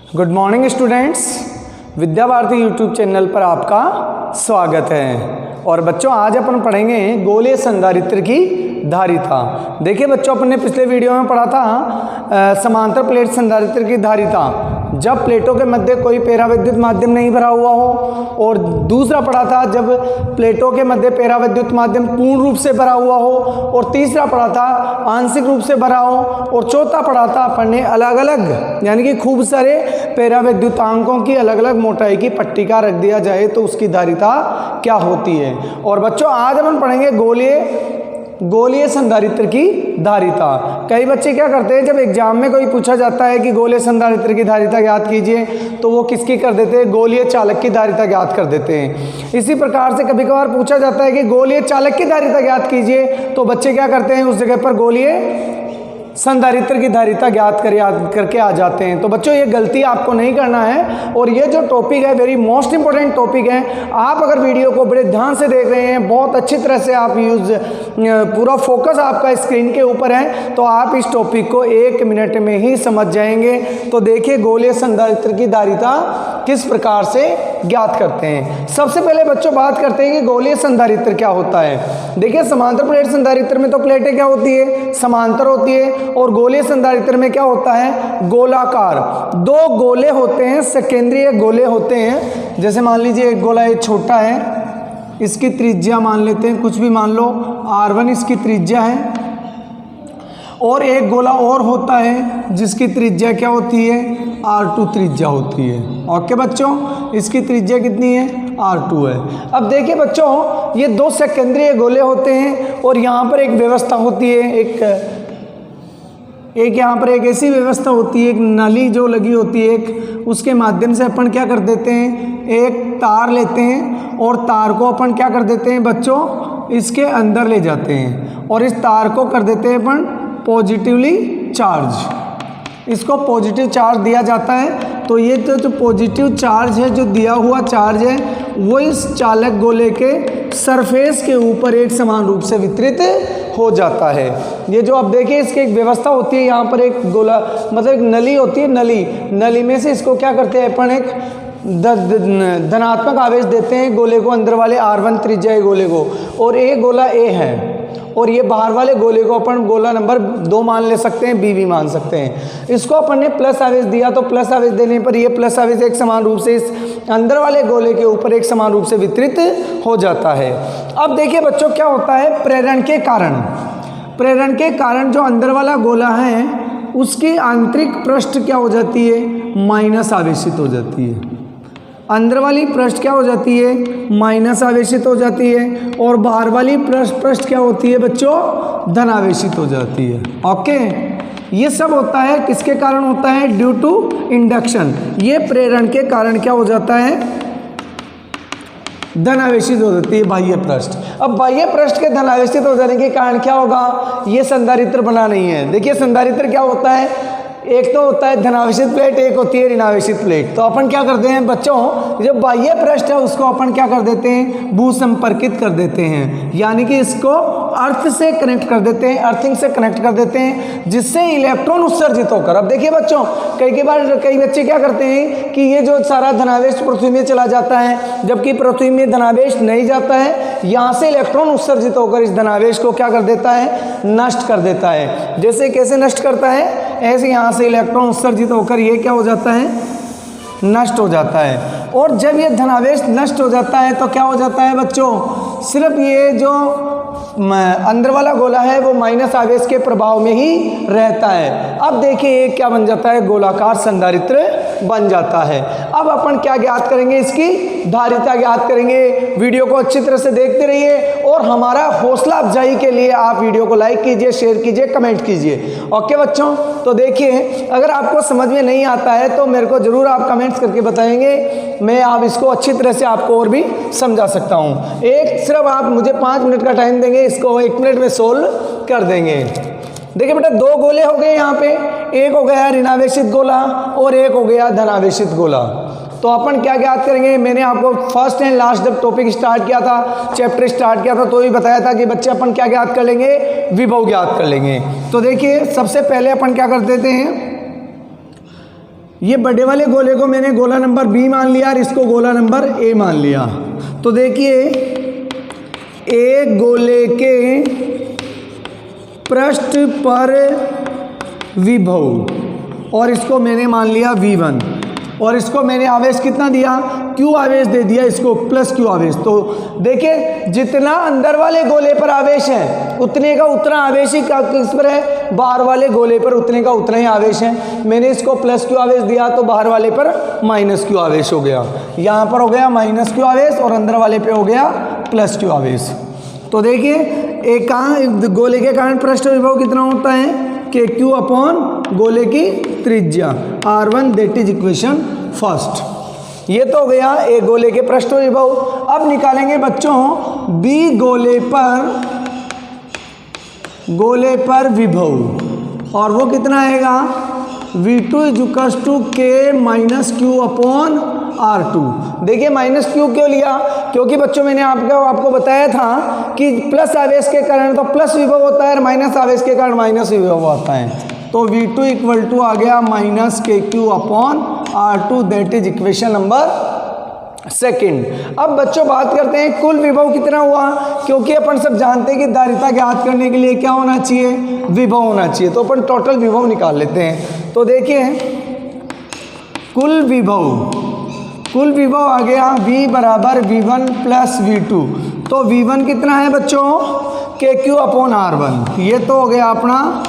Good morning students, Vidya Bharati YouTube channel पर आपका स्वागत है। और बच्चों आज अपन पढ़ेंगे गोलीय संधारित्र की धारिता। देखिए बच्चों, अपन ने पिछले वीडियो में पढ़ा था समांतर प्लेट संधारित्र की धारिता, जब प्लेटों के मध्य कोई परावैद्युत माध्यम नहीं भरा हुआ हो, और दूसरा पढ़ा था जब प्लेटों के मध्य परावैद्युत माध्यम पूर्ण रूप से भरा हुआ हो, और तीसरा पढ़ा था आंशिक रूप से भरा हो, और चौथा पढ़ा था अपन ने अलग अलग यानी कि खूब सारे परावैद्युतांकों की अलग अलग मोटाई की पट्टिका रख दिया जाए तो उसकी धारिता क्या होती है। और बच्चों आज अपन पढ़ेंगे गोलीय संधारित्र की धारिता। कई बच्चे क्या करते हैं, जब एग्जाम में कोई पूछा जाता है कि गोलीय संधारित्र की धारिता ज्ञात कीजिए, तो वो किसकी कर देते हैं, गोलीय चालक की धारिता ज्ञात कर देते हैं। इसी प्रकार से कभी कभार पूछा जाता है कि गोलीय चालक की धारिता ज्ञात कीजिए, तो बच्चे क्या करते हैं, उस जगह पर गोलीय संधारित्र की धारिता ज्ञात करके आ जाते हैं। तो बच्चों ये गलती आपको नहीं करना है, और ये जो टॉपिक है वेरी मोस्ट इंपॉर्टेंट टॉपिक है। आप अगर वीडियो को बड़े ध्यान से देख रहे हैं, बहुत अच्छी तरह से आप पूरा फोकस आपका स्क्रीन के ऊपर है, तो आप इस टॉपिक को 1 मिनट में ही समझ जाएंगे। तो देखिए गोलीय संधारित्र की धारिता किस प्रकार से ज्ञात करते हैं। सबसे पहले बच्चों बात करते हैं कि गोलीय संधारित्र क्या होता है। देखिए समांतर प्लेट संधारित्र में तो प्लेटें क्या होती है, समांतर होती है, और गोलीय संधारित्र में क्या होता है, गोलाकार। दो गोले होते हैं, सकेंद्रीय गोले होते हैं। जैसे मान लीजिए एक गोला ये छोटा है, इसकी त्रिज्या मान लेते हैं, कुछ भी मान लो, R1 इसकी त्रिज्या है, और एक गोला और होता है जिसकी त्रिज्या क्या होती है, R2 त्रिज्या होती है। ओके बच्चों, इसकी त्रिज्या कितनी है, R2 है। अब देखिए बच्चों, ये दो सेकेंद्रीय गोले होते हैं, और यहाँ पर एक व्यवस्था होती है, एक यहाँ पर एक ऐसी व्यवस्था होती है, एक नली जो लगी होती है एक, उसके माध्यम से अपन क्या कर देते हैं, एक तार लेते हैं, और तार को अपन क्या कर देते हैं बच्चों, इसके अंदर ले जाते हैं, और इस तार को कर देते हैं अपन पॉजिटिवली चार्ज। इसको पॉजिटिव चार्ज दिया जाता है। तो ये तो जो पॉजिटिव चार्ज है, जो दिया हुआ चार्ज है, वो इस चालक गोले के सरफेस के ऊपर एक समान रूप से वितरित हो जाता है। ये जो आप देखिए, इसकी एक व्यवस्था होती है, यहाँ पर एक गोला मतलब एक नली होती है, नली में से इसको क्या करते हैं अपन, एक धनात्मक आवेश देते हैं गोले को, अंदर वाले R1 त्रिज्या गोले को, और एक गोला A है, और ये बाहर वाले गोले को अपन गोला नंबर 2 मान ले सकते हैं, B भी मान सकते हैं। इसको अपन ने प्लस आवेश दिया, तो प्लस आवेश देने पर ये प्लस आवेश एक समान रूप से इस अंदर वाले गोले के ऊपर एक समान रूप से वितरित हो जाता है। अब देखिए बच्चों क्या होता है, प्रेरण के कारण जो अंदर वाला गोला है उसकी आंतरिक पृष्ठ क्या हो जाती है, माइनस आवेशित हो जाती है। अंदर वाली पृष्ठ क्या हो जाती है, माइनस आवेशित हो जाती है, और बाहर वाली पृष्ठ क्या होती है बच्चों, धन आवेशित हो जाती है। ओके, ये सब होता है किसके कारण होता है, ड्यू टू इंडक्शन। ये प्रेरण के कारण क्या हो जाता है, धन आवेशित हो जाती है बाह्य पृष्ठ। अब बाह्य पृष्ठ के धन आवेशित हो जाने के कारण क्या होगा, ये संधारित्र बना नहीं है। देखिए संधारित्र क्या होता है, एक तो होता है धनावेशित प्लेट, एक होती है ऋणावेशित प्लेट। तो अपन क्या करते हैं बच्चों, जो बाह्य पृष्ठ है उसको अपन क्या कर देते हैं, भू संपर्कित कर देते हैं, यानी कि इसको अर्थ से कनेक्ट कर देते हैं, अर्थिंग से कनेक्ट कर देते हैं, जिससे इलेक्ट्रॉन उत्सर्जित होकर। अब देखिए बच्चों, कई बच्चे क्या करते हैं कि ये जो सारा धनावेश पृथ्वी में चला जाता है, जबकि पृथ्वी में धनावेश नहीं जाता है, यहाँ से इलेक्ट्रॉन उत्सर्जित होकर इस धनावेश को क्या कर देता है, नष्ट कर देता है। जैसे कैसे नष्ट करता है, ऐसे यहाँ से इलेक्ट्रॉन उत्सर्जित होकर ये क्या हो जाता है, नष्ट हो जाता है। और जब ये धनावेश नष्ट हो जाता है तो क्या हो जाता है बच्चों, सिर्फ ये जो अंदर वाला गोला है वो माइनस आवेश के प्रभाव में ही रहता है। अब देखिए ये क्या बन जाता है, गोलाकार संधारित्र बन जाता है। अब अपन क्या ज्ञात करेंगे, इसकी धारिता ज्ञात करेंगे। वीडियो को अच्छी तरह से देखते रहिए, और हमारा हौसला अफजाई के लिए आप वीडियो को लाइक कीजिए, शेयर कीजिए, कमेंट कीजिए। ओके बच्चों, तो देखिए अगर आपको समझ में नहीं आता है तो मेरे को जरूर आप कमेंट्स करके बताएंगे, मैं आप इसको अच्छी तरह से आपको और भी समझा सकता हूँ। एक सिर्फ आप मुझे 5 मिनट का टाइम देंगे, इसको 1 मिनट में सोल्व कर देंगे। देखिए बेटा, 2 गोले हो गए यहाँ पे, एक हो गया ऋणावेशित गोला और एक हो गया धनावेशित गोला। तो अपन क्या ज्ञात करेंगे, मैंने आपको फर्स्ट एंड लास्ट जब टॉपिक स्टार्ट किया था, चैप्टर स्टार्ट किया था, तो ही बताया था कि बच्चे अपन क्या ज्ञात कर लेंगे, विभव ज्ञात कर लेंगे। तो देखिए सबसे पहले अपन क्या कर देते हैं, ये बड़े वाले गोले को मैंने गोला नंबर बी मान लिया और इसको गोला नंबर ए मान लिया। तो देखिए एक गोले के पृष्ठ पर विभव और इसको मैंने मान लिया V1 और इसको मैंने आवेश कितना दिया, Q आवेश दे दिया, इसको प्लस Q आवेश। तो देखिए जितना अंदर वाले गोले पर आवेश है उतने का उतना आवेश ही किस पर है, बाहर वाले गोले पर उतने का उतना ही आवेश है। मैंने इसको प्लस Q आवेश दिया तो बाहर वाले पर माइनस Q आवेश हो गया, यहाँ पर हो गया माइनस Q आवेश और अंदर वाले पे हो गया प्लस Q आवेश। तो देखिए एक गोले के कारण पृष्ठ विभव कितना होता है, KQ अपॉन गोले की त्रिज्या R1, that is equation first. ये तो हो गया एक गोले के पृष्ठ विभव। अब निकालेंगे बच्चों B गोले पर विभव और वो कितना आएगा, V2 = K - Q upon R2। देखिए माइनस Q क्यों लिया, क्योंकि बच्चों मैंने आपको बताया था कि प्लस आवेश के कारण तो प्लस विभव होता है और माइनस आवेश के कारण माइनस विभव होता है। तो V2 = आ गया -KQ upon R2, that is equation number second. अब बच्चों बात करते हैं कुल विभव कितना हुआ, क्योंकि अपन सब जानते हैं कि धारिता ज्ञात करने के लिए क्या होना चाहिए, विभव होना चाहिए। तो अपन टोटल विभव निकाल लेते हैं। तो देखिए कुल विभव आ गया V = V1 + V2। तो V1 कितना है बच्चों, KQ अपॉन R1, ये तो हो गया अपना,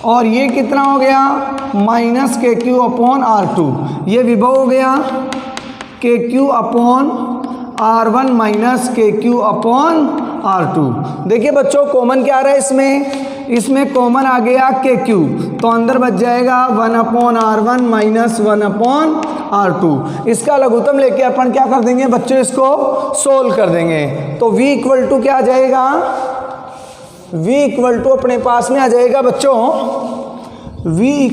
और ये कितना हो गया -KQ अपॉन R2, ये विभव हो गया KQ upon R1 - KQ upon R2। देखिए बच्चों कॉमन क्या आ रहा है, इसमें कॉमन आ गया KQ, तो अंदर बच जाएगा 1/R1 - 1/R2। इसका लघुत्तम लेके अपन क्या कर देंगे बच्चों, इसको सोल्व कर देंगे। तो V = क्या आ जाएगा, V = अपने पास में आ जाएगा बच्चों V =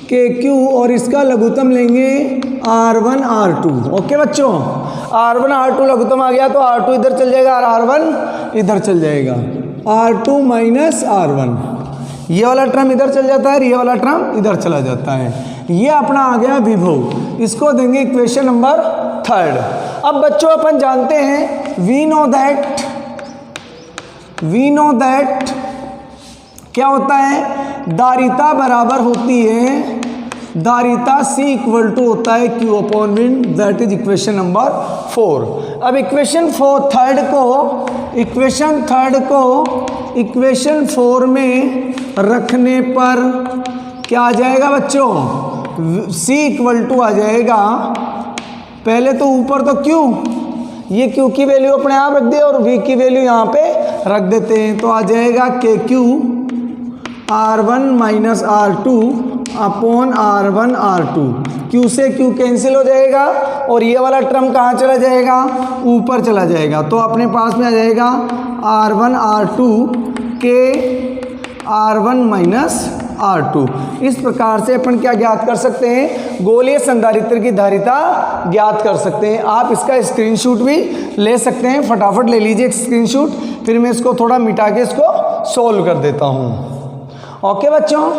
KQ और इसका लघुत्तम लेंगे R1 R2। ओके बच्चों, R1 R2 लघुत्तम आ गया तो R2 इधर चल जाएगा और R1 इधर चल जाएगा, R2 - R1, ये वाला टर्म इधर चल जाता है, ये वाला टर्म इधर चला जाता है। ये अपना आ गया विभव, इसको देंगे इक्वेशन नंबर थर्ड। अब बच्चों अपन जानते हैं वी नो दैट क्या होता है, धारिता बराबर होती है, धारिता C = होता है Q upon V, that is equation number 4। अब इक्वेशन 4 में रखने पर क्या आ जाएगा बच्चों, C = आ जाएगा, पहले तो ऊपर तो Q, ये Q की वैल्यू अपने आप रख दे और V की वैल्यू यहाँ पे रख देते हैं, तो आ जाएगा KQ R1 - R2 upon R1 R2। Q से Q कैंसिल हो जाएगा और ये वाला टर्म कहाँ चला जाएगा, ऊपर चला जाएगा, तो अपने पास में आ जाएगा R1 R2 के R1 - R2। इस प्रकार से अपन क्या ज्ञात कर सकते हैं, गोलीय संधारित्र की धारिता ज्ञात कर सकते हैं। आप इसका स्क्रीनशॉट भी ले सकते हैं, फटाफट ले लीजिए स्क्रीनशॉट, फिर मैं इसको थोड़ा मिटा के इसको सोल्व कर देता हूँ। ओके बच्चों,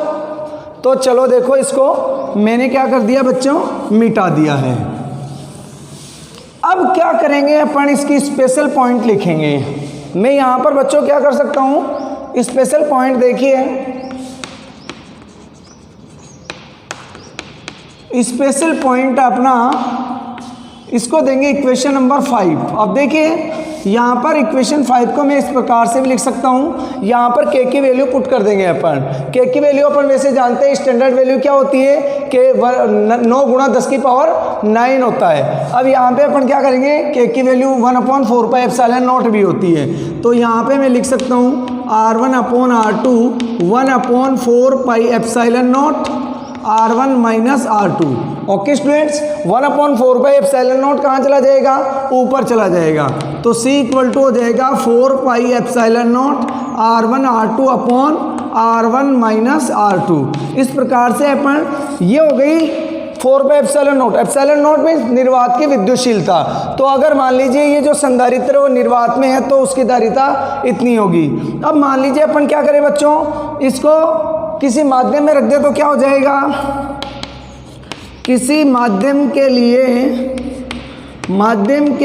तो चलो देखो, इसको मैंने क्या कर दिया बच्चों, मिटा दिया है। अब क्या करेंगे अपन, इसकी स्पेशल पॉइंट लिखेंगे। मैं यहाँ पर बच्चों क्या कर सकता हूँ, स्पेशल पॉइंट देखिए, स्पेशल पॉइंट अपना इसको देंगे इक्वेशन नंबर 5। अब देखिए यहाँ पर इक्वेशन 5 को मैं इस प्रकार से भी लिख सकता हूँ, यहाँ पर K की वैल्यू पुट कर देंगे अपन। K की वैल्यू अपन वैसे जानते हैं, स्टैंडर्ड वैल्यू क्या होती है, K 9 × 10⁹ होता है। अब यहाँ पे अपन क्या करेंगे, K की वैल्यू 1/4πε0 भी होती है, तो यहाँ पे मैं लिख सकता हूँ R1 upon R2 1/4πε0 R1 - R2। Okay students, 1/4πε0 कहाँ चला जाएगा, ऊपर चला जाएगा, तो C = हो जाएगा 4πε0 R1 R2 upon R1 - R2। इस प्रकार से अपन, ये हो गई 4πε0। ε0 में निर्वात की विद्युतशीलता, तो अगर मान लीजिए ये जो संधारित्र वो निर्वात में है तो उसकी धारिता इतनी होगी। अब मान लीजिए अपन क्या करें बच्चों, इसको किसी माध्यम में रख दे तो क्या हो जाएगा, किसी माध्यम के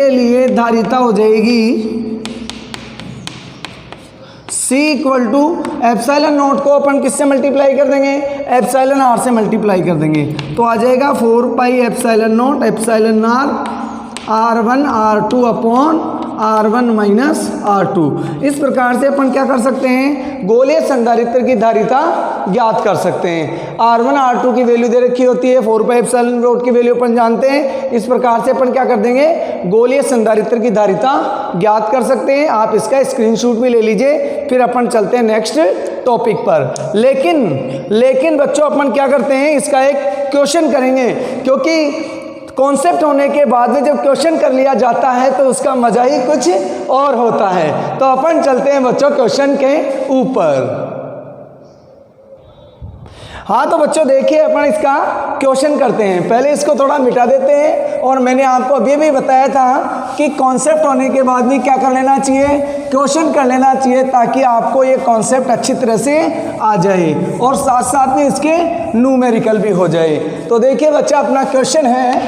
लिए धारिता हो जाएगी C equal to epsilon naught को अपन किससे मल्टीप्लाई कर देंगे, एप्सिलॉन r से मल्टीप्लाई कर देंगे, तो आ जाएगा 4 pi epsilon not epsilon r r1 r2 upon r1 minus r2। इस प्रकार से अपन क्या कर सकते हैं, गोलीय संधारित्र की धारिता ज्ञात कर सकते हैं। r1 r2 की वैल्यू दे रखी होती है, 4 पाई एप्सिलॉन नॉट की वैल्यू अपन जानते हैं। इस प्रकार से अपन क्या कर देंगे, गोलीय संधारित्र की धारिता ज्ञात कर सकते हैं। आप इसका स्क्रीनशॉट भी ले लीजिए, फिर अपन चलते हैं नेक्स्ट टॉपिक पर। लेकिन बच्चों अपन क्या करते हैं, इसका एक क्वेश्चन करेंगे, क्योंकि कॉन्सेप्ट होने के बाद में जब क्वेश्चन कर लिया जाता है तो उसका मजा ही कुछ और होता है। तो अपन चलते हैं बच्चों क्वेश्चन के ऊपर। हाँ तो बच्चों देखिए अपन इसका क्वेश्चन करते हैं। पहले इसको थोड़ा मिटा देते हैं, और मैंने आपको अभी भी बताया था कि कॉन्सेप्ट होने के बाद भी क्या कर लेना चाहिए, क्वेश्चन कर लेना चाहिए, ताकि आपको ये कॉन्सेप्ट अच्छी तरह से आ जाए और साथ साथ में इसके न्यूमेरिकल भी हो जाए। तो देखिए बच्चा अपना क्वेश्चन है,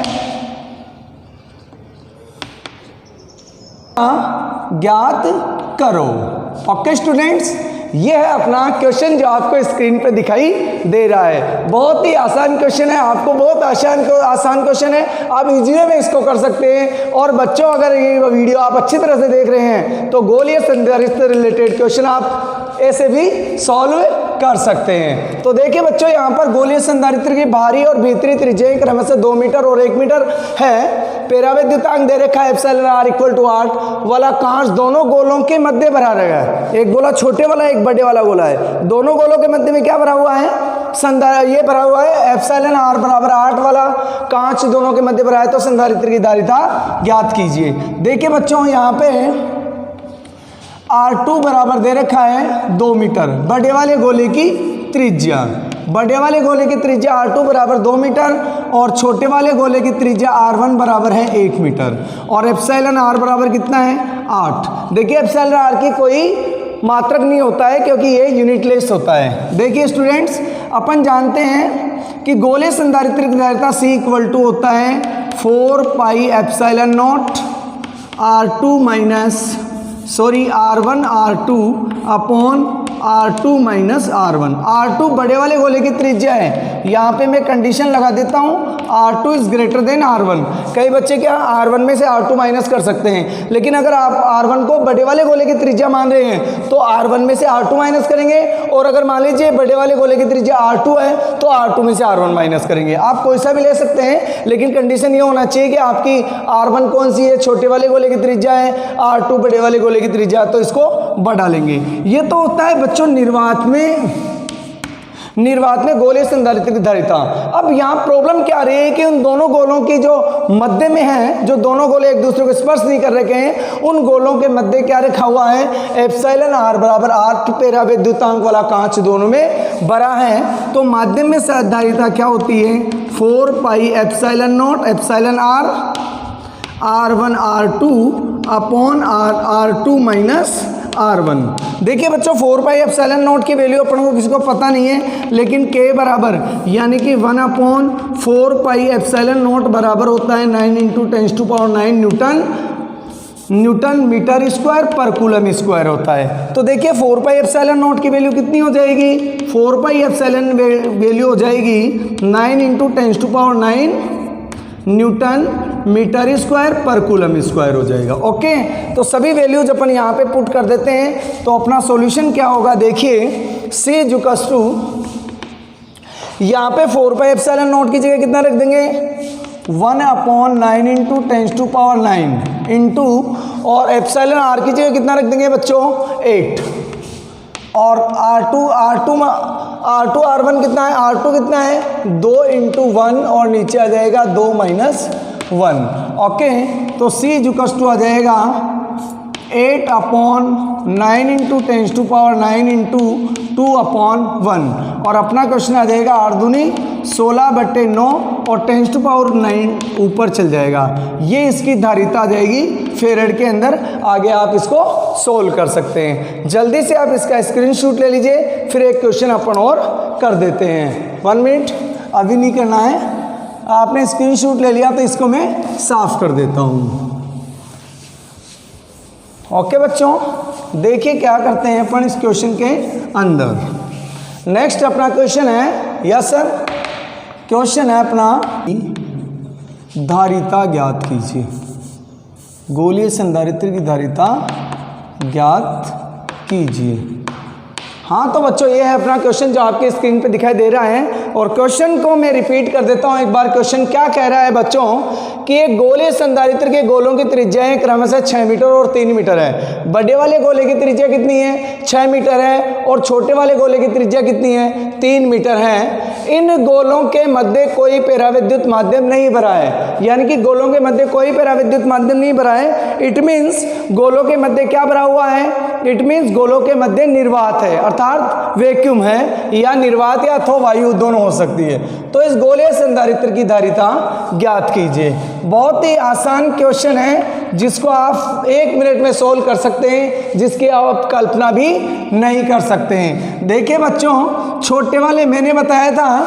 ज्ञात करो। ओके स्टूडेंट्स, ये है अपना क्वेश्चन जो आपको स्क्रीन पे दिखाई दे रहा है। बहुत ही आसान क्वेश्चन है, आपको बहुत आसान क्वेश्चन है, आप इजी में इसको कर सकते हैं। और बच्चों अगर ये वीडियो आप अच्छी तरह से देख रहे हैं तो गोलीय संधारित्र रिलेटेड क्वेश्चन आप ऐसे भी सॉल्व कर सकते हैं। तो देखिए बच्चों यहाँ पर गोलीय संधारित्र की बाहरी और भीतरी त्रिज्या क्रमशः 2 मीटर और 1 मीटर है। पेराविद्युतांक दे रखा है एप्सिलॉन r इक्वल टू 8 वाला कांच दोनों गोलों के मध्य भरा रहेगा। एक गोला छोटे वाला, एक बड़े वाला गोला है, दोनों गोलों के मध्य में क्या भरा हुआ है, ये भरा हुआ है एप्सिलॉन r बराबर 8 वाला कांच दोनों के मध्य भरा है। तो संधारित्र की धारिता ज्ञात कीजिए। देखिए बच्चों यहाँ पे R2 बराबर दे रखा है 2 मीटर, बड़े वाले गोले की त्रिज्या, बड़े वाले गोले की त्रिज्या R2 बराबर 2 मीटर और छोटे वाले गोले की त्रिज्या R1 बराबर है 1 मीटर, और एप्सिलॉन r बराबर कितना है 8। देखिए एप्सिलॉन r की कोई मात्रक नहीं होता है क्योंकि ये यूनिटलेस होता है। देखिए स्टूडेंट्स, अपन जानते हैं कि गोलीय संधारित्र की धारिता C इक्वल टू होता है 4 pi epsilon not R2 minus R1 R2 upon R2 minus R1। R2 बड़े वाले गोले की त्रिज्या है, यहाँ पे मैं कंडीशन लगा देता हूँ R2 is greater than R1। कई बच्चे क्या R1 में से R2 माइनस कर सकते हैं, लेकिन अगर आप R1 को बड़े वाले गोले की त्रिज्या मान रहे हैं तो R1 में से R2 माइनस करेंगे, और अगर मान लीजिए बड़े वाले गोले की त्रिज्या R2 है तो R2 में से R1 माइनस करेंगे। आप कोई सा भी ले सकते हैं, लेकिन कंडीशन ये होना चाहिए कि आपकी R1 कौन सी है, छोटे वाले गोले की त्रिज्या है, R2 बड़े वाले गोले की त्रिज्या, तो इसको बढ़ा लेंगे। ये तो होता है बच्चों निर्वात में गोलीय संधारित्र की धारिता। अब यहाँ प्रॉब्लम क्या रही है कि उन दोनों गोलों की जो मध्य में है, जो दोनों गोले एक दूसरे को स्पर्श नहीं कर रखे हैं, उन गोलों के मध्य क्या रखा हुआ है, एप्सिलॉन r बराबर 8 पेराविद्युतांक वाला कांच दोनों में भरा है। तो माध्यम में धारिता क्या होती है 4 pi epsilon not epsilon r1 r2 upon r2 minus R1। देखिए बच्चों 4 पाई एप्सिलॉन नॉट की वैल्यू अपन को किसी को पता नहीं है, लेकिन K बराबर यानी कि 1/4 पाई एप्सिलॉन नॉट बराबर होता है 9 × 10⁹ न्यूटन मीटर स्क्वायर पर कूलम स्क्वायर होता है। तो देखिए 4 पाई एप्सिलॉन नॉट की वैल्यू कितनी हो जाएगी, 4 पाई एप्सिलॉन वैल्यू हो जाएगी 9 × 10⁹ न्यूटन मीटर स्क्वायर पर कूलम स्क्वायर हो जाएगा। ओके, तो सभी वैल्यूज अपन यहाँ पे पुट कर देते हैं। तो अपना सॉल्यूशन क्या होगा, देखिए C इक्वल्स टू यहाँ पे 4 पाई एप्सिलॉन नॉट की जगह कितना रख देंगे 1/9 × 10⁹ इंटू, और एप्सिलॉन r की जगह कितना रख देंगे बच्चों 8, और R2 R1 कितना है, R2 कितना है 2 × 1 और नीचे आ जाएगा 2 - 1। ओके, तो C इक्वल्स टू आ जाएगा 8/9 इंटू 10⁻9 इंटू 2/1 और अपना क्वेश्चन आ जाएगा 8 दूनी 16/9 और 10⁻9 ऊपर चल जाएगा। ये इसकी धारिता आ जाएगी फेरेड के अंदर। आगे आप इसको सोल्व कर सकते हैं। जल्दी से आप इसका स्क्रीनशॉट ले लीजिए, फिर एक क्वेश्चन अपन और कर देते हैं। 1 मिनट अभी नहीं करना है, आपने स्क्रीनशॉट ले लिया तो इसको मैं साफ कर देता हूँ। ओके बच्चों, देखिए क्या करते हैं अपन इस क्वेश्चन के अंदर। नेक्स्ट अपना क्वेश्चन है, यस सर, क्वेश्चन है अपना धारिता ज्ञात कीजिए। गोलीय संधारित्र की धारिता ज्ञात कीजिए। हाँ तो बच्चों ये है अपना क्वेश्चन जो आपके स्क्रीन पे दिखाई दे रहा है। और क्वेश्चन को मैं रिपीट कर देता हूँ एक बार। क्वेश्चन क्या कह रहा है बच्चों कि एक गोलीय संधारित्र के गोलों की त्रिज्याएं क्रमशः 6 मीटर और 3 मीटर है। बड़े वाले गोले की त्रिज्या कितनी है? 6 मीटर है। और छोटे वाले गोले की त्रिज्या कितनी है? 3 मीटर है। इन गोलों के मध्य कोई पराविद्युत माध्यम नहीं भरा है, यानी कि गोलों के मध्य कोई पराविद्युत माध्यम नहीं भरा है। इट मीन्स गोलों के मध्य क्या भरा हुआ है? इट मीन्स गोलों के मध्य निर्वात है, अर्थात वैक्यूम है, या निर्वात या अथवा वायु दोनों हो सकती है। तो इस गोलीय संधारित्र की धारिता ज्ञात कीजिए। बहुत ही आसान क्वेश्चन है जिसको आप 1 मिनट में सोल्व कर सकते हैं, जिसकी आप कल्पना भी नहीं कर सकते हैं। देखिए बच्चों, छोटे वाले मैंने बताया था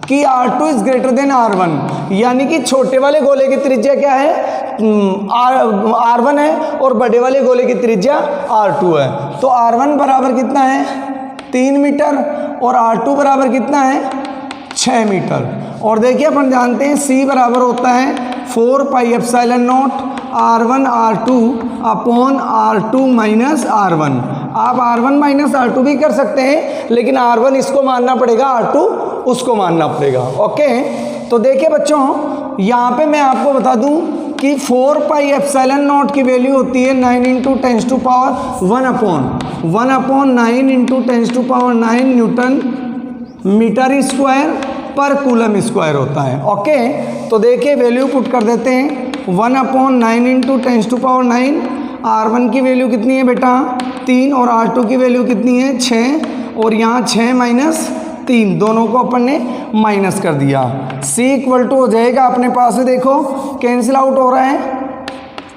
कि R2 is greater than R1, यानी कि छोटे वाले गोले की त्रिज्या क्या है? R1 है और बड़े वाले गोले की त्रिज्या R2 है। तो R1 बराबर कितना है? 3 मीटर और R2 बराबर कितना है? 6 मीटर। और देखिए अपन जानते हैं C बराबर होता है 4πε0 R1 R2 upon R2 minus R1। आप R1 माइनस R2 भी कर सकते हैं, लेकिन R1 इसको मानना पड़ेगा, R2 उसको मानना पड़ेगा। ओके, तो देखिए बच्चों यहाँ पे मैं आपको बता दूं कि 4πε0 की वैल्यू होती है 9 into 10⁻1/9 into 10⁻9 newton metre square पर कूलम स्क्वायर होता है। ओके, तो देखिए वैल्यू पुट कर देते हैं। 1/9 इंटू 10⁻9, R1 की वैल्यू कितनी है बेटा? 3 और R2 की वैल्यू कितनी है? 6। और यहाँ 6 माइनस 3 दोनों को अपन ने माइनस कर दिया। C इक्वल टू हो जाएगा अपने पास में, देखो कैंसिल आउट हो रहा है,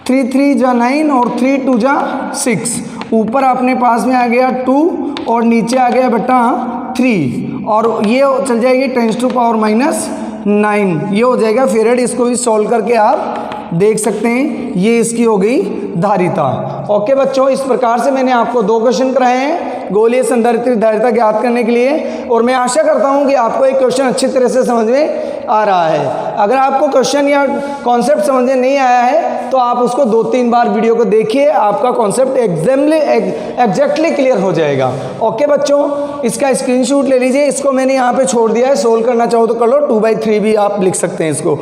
3 3 जा 9 और 3 2 जा 6। ऊपर अपने पास में आ गया 2 और नीचे आ गया बेटा 3 और ये चल जाएगी 10⁻⁻9, ये हो जाएगा फेरेड। इसको भी सॉल्व करके आप देख सकते हैं, ये इसकी हो गई धारिता। ओके बच्चों, इस प्रकार से मैंने आपको 2 क्वेश्चन कराए हैं गोलीय संधारित्र की धारिता ज्ञात करने के लिए। और मैं आशा करता हूं कि आपको एक क्वेश्चन अच्छी तरह से समझ में आ रहा है। अगर आपको क्वेश्चन या कॉन्सेप्ट समझ में नहीं आया है तो आप उसको 2-3 बार वीडियो को देखिए, आपका कॉन्सेप्ट एग्जैक्टली क्लियर हो जाएगा। ओके बच्चों, इसका स्क्रीनशॉट ले लीजिए। इसको मैंने यहाँ पे छोड़ दिया है, सोल्व करना चाहो तो कर लो। 2/3 भी आप लिख सकते हैं इसको।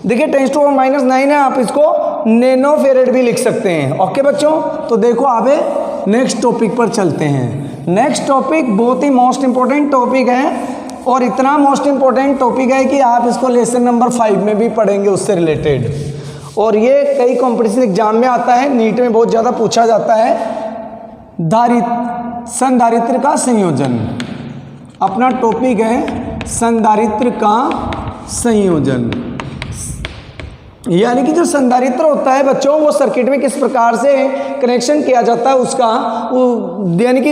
देखिए 10⁻⁻9 है, आप इसको नैनो फेरेड भी लिख सकते हैं। ओके बच्चों, तो देखो आगे नेक्स्ट टॉपिक पर चलते हैं। नेक्स्ट टॉपिक बहुत ही मोस्ट इंपॉर्टेंट टॉपिक है, और इतना मोस्ट इंपॉर्टेंट टॉपिक है कि आप इसको लेसन नंबर 5 में भी पढ़ेंगे उससे रिलेटेड। और ये कई कॉम्पिटिशन एग्जाम में आता है, नीट में बहुत ज़्यादा पूछा जाता है। संधारित्र का संयोजन अपना टॉपिक है, संधारित्र का संयोजन। यानी कि जो संधारित्र होता है बच्चों, वो सर्किट में किस प्रकार से कनेक्शन किया जाता है उसका, यानी कि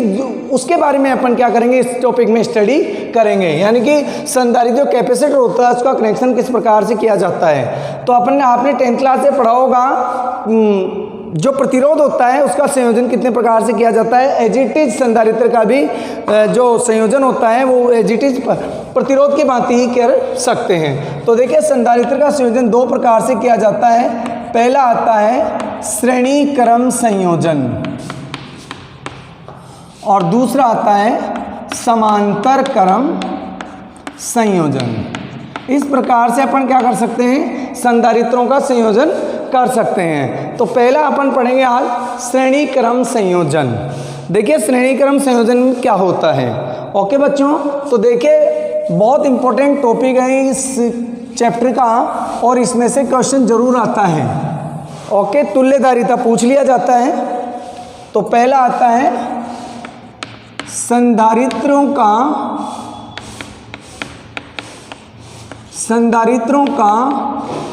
उसके बारे में अपन क्या करेंगे, इस टॉपिक में स्टडी करेंगे। यानी कि संधारित्र जो कैपेसिटर होता है उसका कनेक्शन किस प्रकार से किया जाता है। तो आपने 10th क्लास से पढ़ा होगा, जो प्रतिरोध होता है उसका संयोजन कितने प्रकार से किया जाता है। एज इट इज संधारित्र का भी जो संयोजन होता है वो एज इट इज प्रतिरोध की भांति ही कर सकते हैं। तो देखिए संधारित्र का संयोजन 2 प्रकार से किया जाता है। पहला आता है श्रेणी क्रम संयोजन और दूसरा आता है समांतर क्रम संयोजन। इस प्रकार से अपन क्या कर सकते हैं, संधारित्रों का संयोजन कर सकते हैं। तो पहला अपन पढ़ेंगे आज श्रेणी क्रम संयोजन। देखिए श्रेणी क्रम संयोजन क्या होता है। ओके बच्चों, तो देखिए बहुत इंपॉर्टेंट टॉपिक है इस चैप्टर का, और इसमें से क्वेश्चन जरूर आता है। ओके, तुल्यधारिता पूछ लिया जाता है। तो पहला आता है संधारित्रों का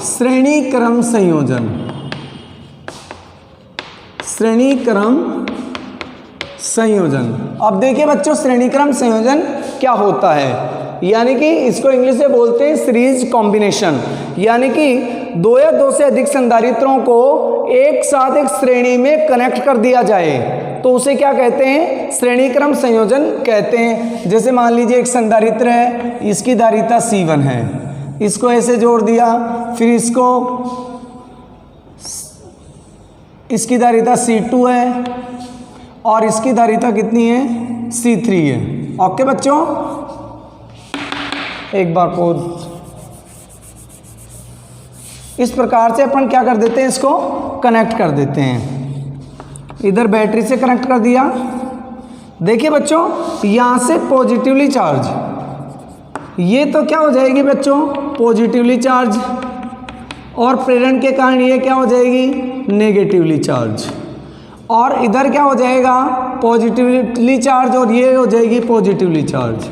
श्रेणी क्रम संयोजन। श्रेणी क्रम संयोजन। अब देखिए बच्चों, श्रेणी क्रम संयोजन क्या होता है, यानी कि इसको इंग्लिश में बोलते हैं सीरीज कॉम्बिनेशन, यानी कि दो या दो से अधिक संधारित्रों को एक साथ एक श्रेणी में कनेक्ट कर दिया जाए तो उसे क्या कहते हैं, श्रेणी क्रम संयोजन कहते हैं। जैसे मान लीजिए एक संधारित्र है, इसकी धारिता C1 है, इसको ऐसे जोड़ दिया, फिर इसकी धारिता C2 है और इसकी धारिता कितनी है, C3 है। ओके बच्चों, एक बार को इस प्रकार से अपन क्या कर देते हैं, इसको कनेक्ट कर देते हैं। इधर बैटरी से कनेक्ट कर दिया। देखिए बच्चों, यहाँ से पॉजिटिवली चार्ज, ये तो क्या हो जाएगी बच्चों, पॉजिटिवली चार्ज, और प्रेरण के कारण ये क्या हो जाएगी, नेगेटिवली चार्ज, और इधर क्या हो जाएगा, पॉजिटिवली चार्ज, और ये हो जाएगी पॉजिटिवली चार्ज,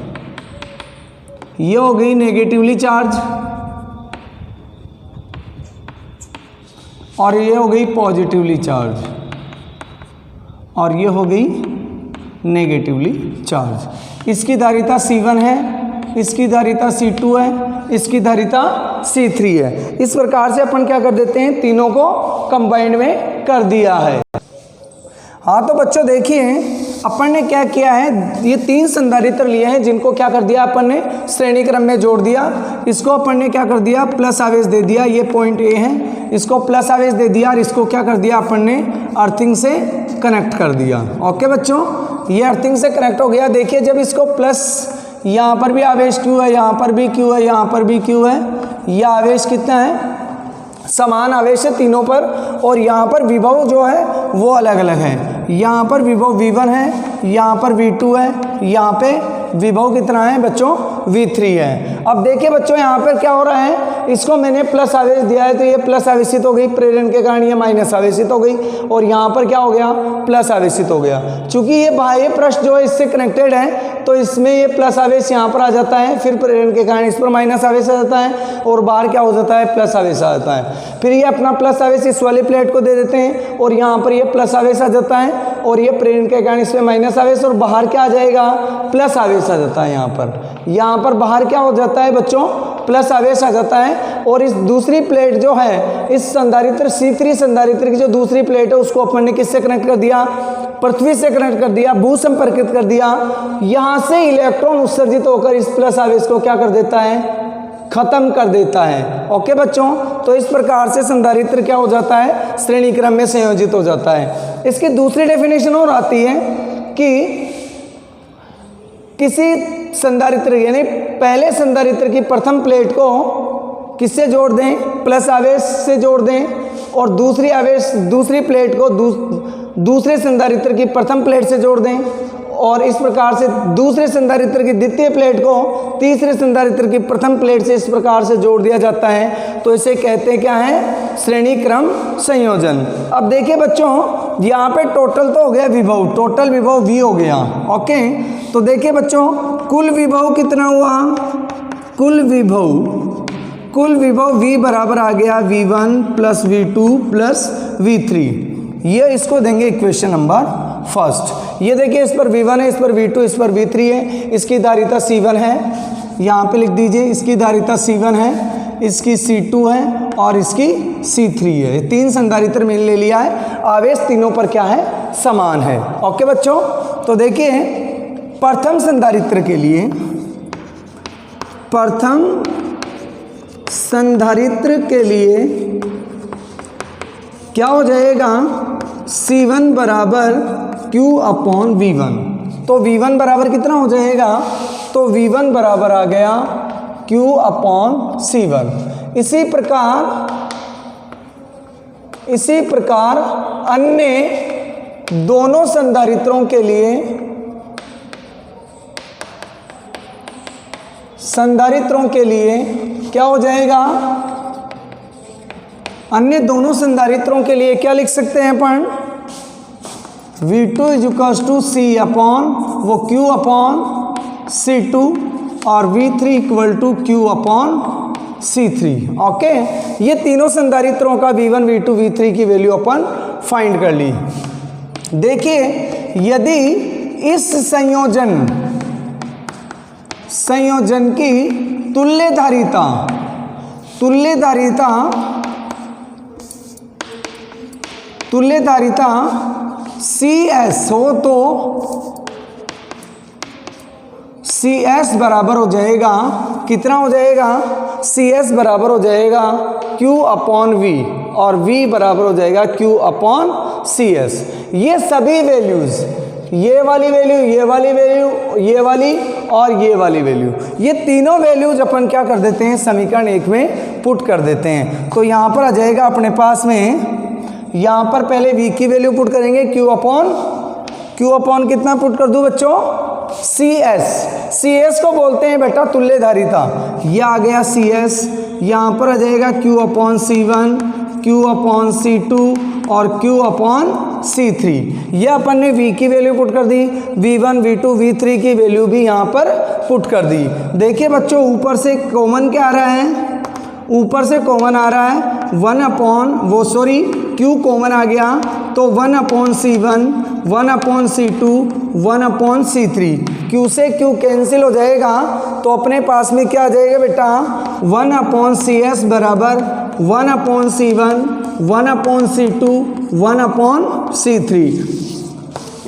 ये हो गई नेगेटिवली चार्ज, और ये हो गई पॉजिटिवली चार्ज, और ये हो गई नेगेटिवली चार्ज। इसकी धारिता C1 है, इसकी धारिता C2 है, इसकी धारिता C3 है। इस प्रकार से अपन क्या कर देते हैं, तीनों को कंबाइंड में कर दिया है। हाँ तो बच्चों देखिए, अपन ने क्या किया है, ये तीन संधारित्र लिए हैं जिनको क्या कर दिया अपन ने, श्रेणी क्रम में जोड़ दिया। इसको अपन ने क्या कर दिया, प्लस आवेश दे दिया, ये पॉइंट A है, इसको प्लस आवेश दे दिया, और इसको क्या कर दिया अपन ने, अर्थिंग से कनेक्ट कर दिया। ओके बच्चों, ये अर्थिंग से कनेक्ट हो गया। देखिए जब इसको प्लस, यहाँ पर भी आवेश Q है, यहाँ पर भी Q है, यहाँ पर भी Q है, यह आवेश कितना है, समान आवेश है तीनों पर, और यहाँ पर विभव जो है वो अलग अलग है। यहाँ पर विभव V1 है, यहाँ पर V2 है, यहाँ पे विभव कितना है बच्चों, V3 है। अब देखिए बच्चों, यहाँ पर क्या हो रहा है, इसको मैंने प्लस आवेश दिया है तो ये प्लस आवेशित हो गई, प्रेरण के कारण ये माइनस आवेशित हो गई, और यहाँ पर क्या हो गया, प्लस आवेशित हो गया। चूंकि ये बाह्य पृष्ठ जो है इससे कनेक्टेड है तो इसमें ये प्लस आवेश यहाँ पर आ जाता है, फिर प्रेरण के कारण इस पर माइनस आवेश आ जाता है, और बाहर क्या हो जाता है, प्लस आवेश आ जाता है। फिर ये अपना प्लस आवेश इस वाली प्लेट को दे देते हैं, और यहाँ पर ये प्लस आवेश आ जाता है, और ये प्रेरण के कारण इसमें माइनस आवेश, और बाहर क्या आ जाएगा, प्लस आवेश आ जाता है। यहाँ पर बाहर क्या हो जाता है बच्चों, प्लस आवेश आ जाता है। और इस दूसरी प्लेट जो है, इस संधारित्र C3 संधारित्र की जो दूसरी प्लेट है उसको अपन ने किससे कनेक्ट कर दिया, पृथ्वी से कनेक्ट कर दिया, भू संपर्कित कर दिया। यहाँ से इलेक्ट्रॉन उत्सर्जित होकर इस प्लस आवेश को क्या कर देता है, खत्म कर देता है। ओके बच्चों, तो इस प्रकार से संधारित्र क्या हो जाता है, श्रेणी क्रम में संयोजित हो जाता है। इसकी दूसरी डेफिनेशन और आती है कि किसी संधारित्र, यानी पहले संधारित्र की प्रथम प्लेट को किससे जोड़ दें, प्लस आवेश से जोड़ दें, और दूसरी प्लेट को दूसरे संधारित्र की प्रथम प्लेट से जोड़ दें, और इस प्रकार से दूसरे संधारित्र की द्वितीय प्लेट को तीसरे संधारित्र की प्रथम प्लेट से इस प्रकार से जोड़ दिया जाता है। तो इसे कहते हैं क्या है, श्रेणी क्रम संयोजन। अब देखिए बच्चों, यहाँ पे टोटल तो हो गया विभव, टोटल विभव V हो गया। ओके, तो देखिए बच्चों, कुल विभव कितना हुआ, कुल विभव V बराबर आ गया V1 plus V2 plus V3। ये इसको देंगे इक्वेशन नंबर फर्स्ट। ये देखिए, इस पर V1 है, इस पर V2, इस पर V3 है, इसकी धारिता C1 है, यहाँ पे लिख दीजिए, इसकी धारिता C1 है, इसकी C2 है, और इसकी C3 है। तीन संधारित्र मैंने ले लिया है, आवेश तीनों पर क्या है, समान है। ओके बच्चों, तो देखिए प्रथम संधारित्र के लिए, प्रथम संधारित्र के लिए क्या हो जाएगा, C1 बराबर Q अपॉन V1। तो V1 बराबर कितना हो जाएगा, तो V1 बराबर आ गया Q अपॉन C1। इसी प्रकार अन्य दोनों संधारित्रों के लिए, क्या हो जाएगा, अन्य दोनों संधारित्रों के लिए क्या लिख सकते हैं अपन? V2 equals to C upon वो Q अपॉन C2 और V3 equal to Q upon C3। Okay, ये तीनों संधारित्रों का V1 V2 V3 की वैल्यू अपन फाइंड कर ली। देखिए, यदि इस संयोजन की तुल्य धारिता CS हो तो CS बराबर हो जाएगा, कितना हो जाएगा? CS बराबर हो जाएगा Q अपॉन V और V बराबर हो जाएगा Q अपॉन CS। ये सभी वैल्यूज, ये वाली वैल्यू, ये वाली वैल्यू, ये वाली और ये वाली वैल्यू, ये तीनों वैल्यूज अपन क्या कर देते हैं? समीकरण 1 में पुट कर देते हैं। तो यहाँ पर आ जाएगा अपने पास में, यहाँ पर पहले V की वैल्यू पुट करेंगे Q अपॉन कितना पुट कर दूं बच्चों? CS को बोलते हैं बेटा तुल्य धारिता। ये आ गया CS, यहाँ पर आ जाएगा Q upon C1, Q upon C2 और Q अपॉन C3। ये अपन ने V की वैल्यू पुट कर दी, V1 V2 V3 की वैल्यू भी यहाँ पर पुट कर दी। देखिए बच्चों, ऊपर से कॉमन क्या आ रहा है? ऊपर से कॉमन आ रहा है 1 अपॉन Q कॉमन आ गया तो 1 upon C1, 1 upon C2, 1 upon C3। Q से Q कैंसिल हो जाएगा तो अपने पास में क्या आ जाएगा बेटा? 1 अपॉन CS बराबर 1 upon C1, 1 upon C2, 1 upon C3।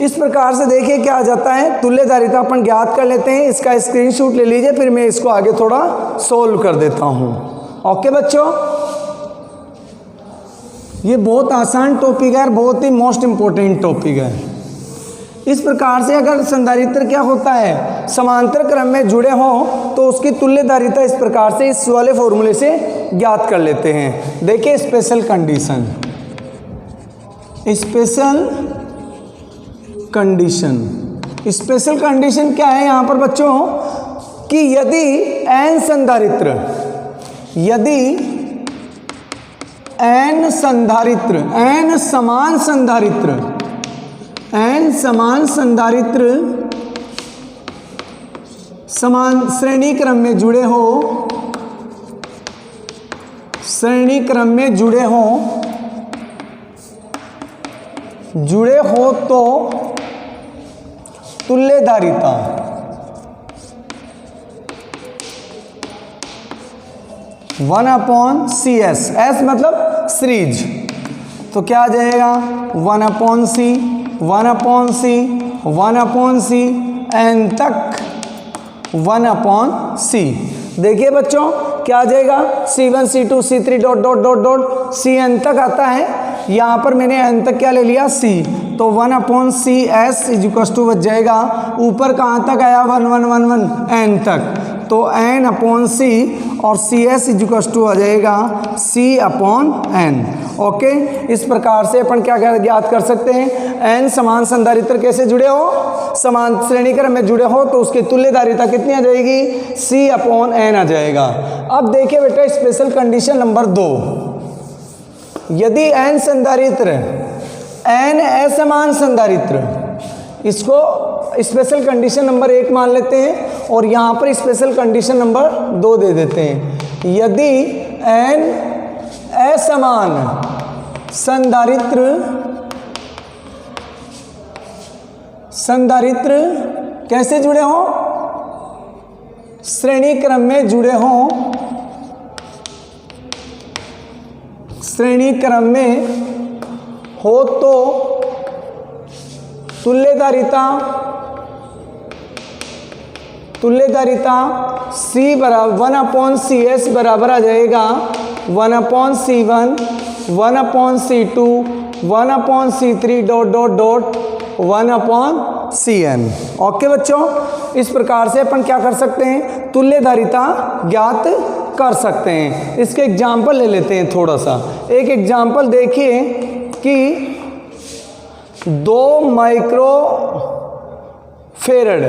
इस प्रकार से देखिए क्या आ जाता है, तुल्य धारिता अपन ज्ञात कर लेते हैं। इसका स्क्रीनशॉट ले लीजिए, फिर मैं इसको आगे थोड़ा सोल्व कर देता हूँ। ओके बच्चों, ये बहुत आसान टॉपिक है, बहुत ही मोस्ट इंपॉर्टेंट टॉपिक है। इस प्रकार से अगर संधारित्र क्या होता है, समांतर क्रम में जुड़े हों तो उसकी तुल्य धारिता इस प्रकार से इस वाले फॉर्मूले से ज्ञात कर लेते हैं। देखिए स्पेशल कंडीशन क्या है यहाँ पर बच्चों, कि यदि n समान संधारित्र समान श्रेणी क्रम में जुड़े हो तो तुल्य धारिता वन अपॉन CS, S मतलब सीरीज, तो क्या आ जाएगा 1 upon C, 1 upon C, 1 upon C, n तक 1 अपॉन C। देखिए बच्चों क्या आ जाएगा, C1 C2 C3 dot dot dot dot Cn तक आता है। यहाँ पर मैंने n तक क्या ले लिया C, तो 1 upon CS is equal to बच जाएगा, ऊपर कहाँ तक आया 1 1 1 1 n तक, तो n अपॉन C और CS इज इक्वल टू आ जाएगा C अपॉन n। ओके, इस प्रकार से अपन क्या ज्ञात कर सकते हैं, n समान संधारित्र कैसे जुड़े हो, समान श्रेणी क्रम में जुड़े हो तो उसकी तुल्य धारिता कितनी आ जाएगी, C अपॉन n आ जाएगा। अब देखिए बेटा स्पेशल कंडीशन नंबर 2, यदि n संधारित्र, n असमान संधारित्र, इसको स्पेशल कंडीशन नंबर 1 मान लेते हैं और यहाँ पर स्पेशल कंडीशन नंबर 2 दे देते हैं। यदि n असमान संधारित्र कैसे जुड़े हों, श्रेणी क्रम में जुड़े हों, श्रेणी क्रम में हो तो तुल्य धारिता C बराबर 1 अपॉन CS बराबर आ जाएगा 1 upon C1, 1 upon C2, 1 upon C3 dot dot dot 1 upon Cn। Okay बच्चों, इस प्रकार से अपन क्या कर सकते हैं, तुल्य धारिता ज्ञात कर सकते हैं। इसके एग्जाम्पल ले लेते हैं थोड़ा सा। एक एग्जाम्पल देखिए कि 2 माइक्रो फेरड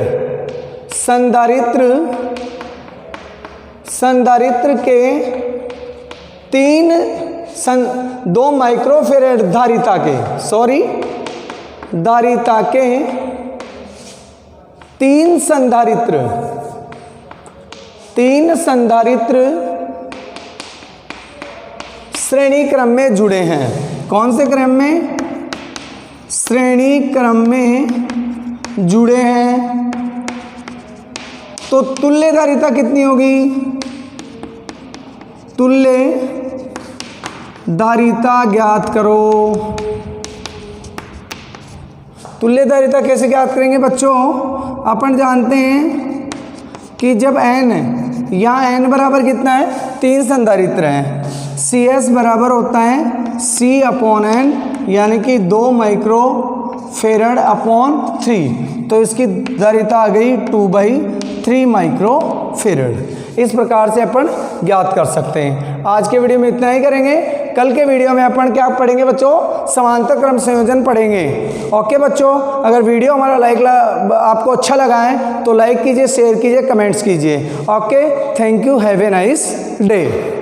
संधारित्र के 3 2 माइक्रोफेरेड धारिता के धारिता के 3 संधारित्र श्रेणी क्रम में जुड़े हैं। कौन से क्रम में? श्रेणी क्रम में जुड़े हैं। तो तुल्य धारिता कितनी होगी? तुल्य धारिता ज्ञात करो। तुल्य धारिता कैसे ज्ञात करेंगे बच्चों? अपन जानते हैं कि जब n, यहाँ n बराबर कितना है? 3 संधारित्र हैं। CS बराबर होता है C/n, यानी कि 2 माइक्रोफेरेड अपॉन 3। तो इसकी धारिता आ गई 2/3 माइक्रोफेरेड। इस प्रकार से अपन ज्ञात कर सकते हैं। आज के वीडियो में इतना ही करेंगे। कल के वीडियो में अपन क्या पढ़ेंगे बच्चों? समांतर क्रम संयोजन पढ़ेंगे। ओके बच्चों, अगर वीडियो हमारा आपको अच्छा लगा है तो लाइक कीजिए, शेयर कीजिए, कमेंट्स कीजिए। Okay, thank you, have a nice day.